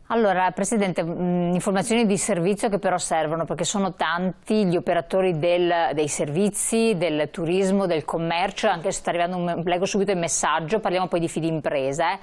Allora, Presidente, informazioni di servizio che però servono, perché sono tanti gli operatori dei servizi, del turismo, del commercio, anche se sta arrivando leggo subito il messaggio, parliamo poi di Fidimpresa.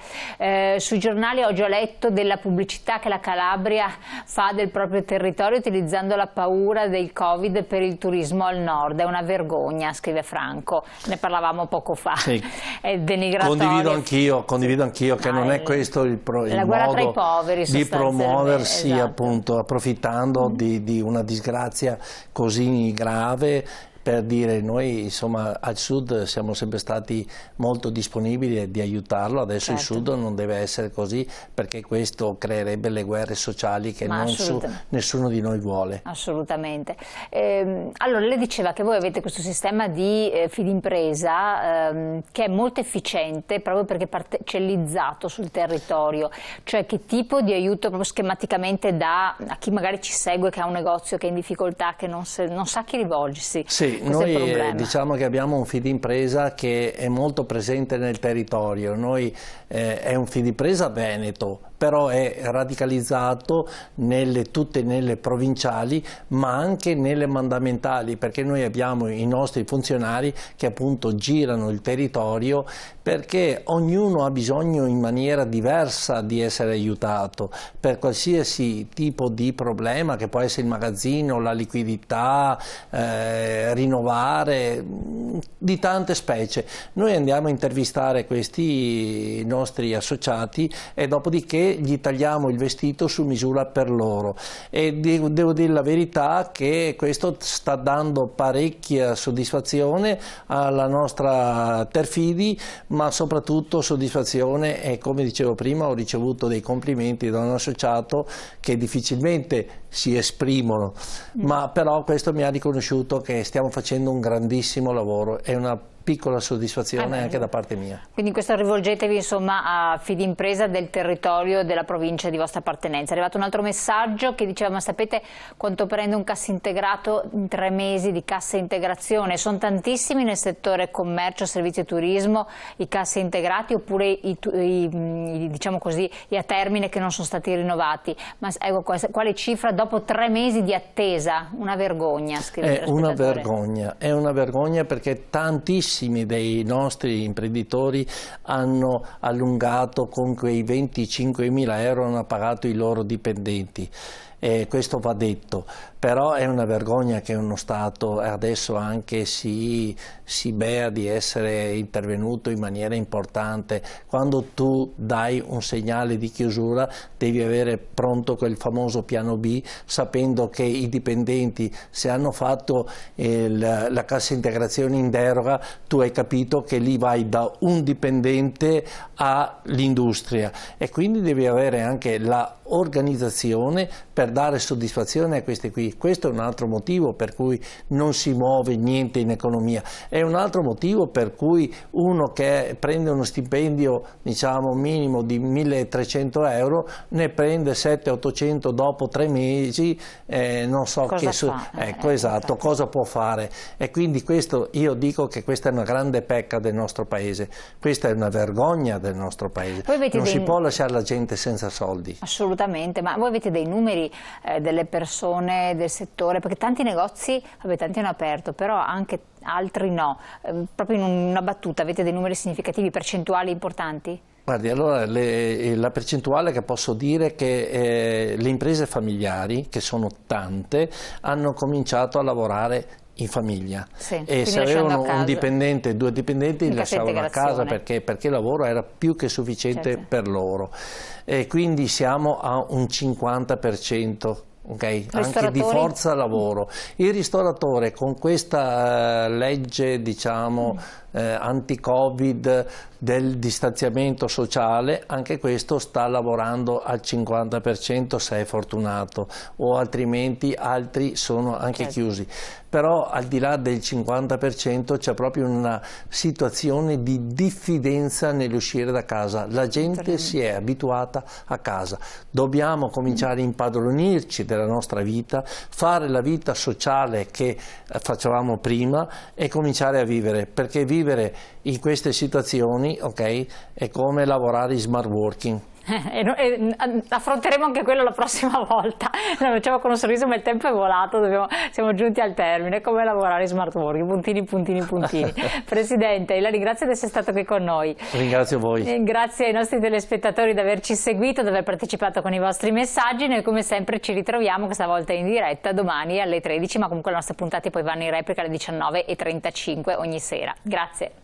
Sui giornali oggi ho letto della pubblicità che la Calabria fa del proprio territorio utilizzando la paura del Covid per il turismo al nord. È una vergogna, scrive Franco, ne parlavamo poco fa. Sì. È denigratorio. Condivido anch'io che non è questo il la guerra tra i poveri, di promuoversi, esatto, appunto, approfittando di una disgrazia così grave, per dire noi insomma al sud siamo sempre stati molto disponibili di aiutarlo, adesso il sud non deve essere così, perché questo creerebbe le guerre sociali che nessuno di noi vuole. Assolutamente. Allora lei diceva che voi avete questo sistema di Fidimpresa che è molto efficiente proprio perché parcellizzato sul territorio, cioè che tipo di aiuto proprio schematicamente dà a chi magari ci segue, che ha un negozio che è in difficoltà, che non sa a chi rivolgersi? Sì. Noi diciamo che abbiamo un Fidimpresa che è molto presente nel territorio, è un Fidimpresa veneto, però è radicalizzato tutte nelle provinciali ma anche nelle mandamentali, perché noi abbiamo i nostri funzionari che appunto girano il territorio, perché ognuno ha bisogno in maniera diversa di essere aiutato per qualsiasi tipo di problema, che può essere il magazzino, la liquidità, rinnovare, di tante specie. Noi andiamo a intervistare questi nostri associati e dopodiché gli tagliamo il vestito su misura per loro, e devo dire la verità che questo sta dando parecchia soddisfazione alla nostra Terfidi, ma soprattutto soddisfazione, e come dicevo prima ho ricevuto dei complimenti da un associato che difficilmente si esprimono, ma però questo mi ha riconosciuto che stiamo facendo un grandissimo lavoro, è una piccola soddisfazione anche da parte mia. Quindi questo rivolgetevi insomma a Fidimpresa del territorio della provincia di vostra appartenenza. È arrivato un altro messaggio che diceva: ma sapete quanto prende un cassa integrato in 3 mesi di cassa integrazione? Sono tantissimi nel settore commercio, servizi e turismo i cassi integrati, oppure diciamo così, i a termine che non sono stati rinnovati? Ma ecco, quale cifra dopo 3 mesi di attesa? Una vergogna, scrive il telespettatore. È una vergogna perché tantissimi dei nostri imprenditori hanno allungato, con quei 25.000 euro hanno pagato i loro dipendenti. Questo va detto, però è una vergogna che uno Stato adesso anche si bea di essere intervenuto in maniera importante. Quando tu dai un segnale di chiusura devi avere pronto quel famoso piano B, sapendo che i dipendenti, se hanno fatto la cassa integrazione in deroga, tu hai capito che lì vai da un dipendente all'industria, e quindi devi avere anche la organizzazione per dare soddisfazione a questi qui. Questo è un altro motivo per cui non si muove niente in economia, è un altro motivo per cui uno che prende uno stipendio diciamo minimo di 1.300 euro ne prende 700-800 dopo 3 mesi, non so cosa può fare, e quindi questo, io dico che questa è una grande pecca del nostro paese, questa è una vergogna del nostro paese, non si può lasciare la gente senza soldi. Assolutamente, ma voi avete dei numeri delle persone del settore, perché tanti negozi, tanti hanno aperto, però anche altri no, proprio in una battuta avete dei numeri significativi, percentuali importanti? Guardi, allora la percentuale che posso dire è che le imprese familiari, che sono tante, hanno cominciato a lavorare in famiglia, e se avevano un dipendente, 2 dipendenti li lasciavano a casa perché il lavoro era più che sufficiente per loro, e quindi siamo a un 50%. Anche di forza lavoro. Il ristoratore con questa legge diciamo anti-Covid del distanziamento sociale, anche questo sta lavorando al 50% se è fortunato, o altrimenti altri sono anche chiusi. Però al di là del 50% c'è proprio una situazione di diffidenza nell'uscire da casa, la gente si è abituata a casa, dobbiamo cominciare a impadronirci della nostra vita, fare la vita sociale che facevamo prima e cominciare a vivere, perché vivere in queste situazioni è come lavorare in smart working. Affronteremo anche quello la prossima volta. Lo facciamo con un sorriso, ma il tempo è volato, siamo giunti al termine. Come lavorare in smart working? Puntini, puntini, puntini. Presidente, la ringrazio di essere stato qui con noi. Ringrazio voi. Grazie ai nostri telespettatori di averci seguito, di aver partecipato con i vostri messaggi. Noi come sempre ci ritroviamo questa volta in diretta domani alle 13, ma comunque le nostre puntate poi vanno in replica alle 19:35 ogni sera. Grazie.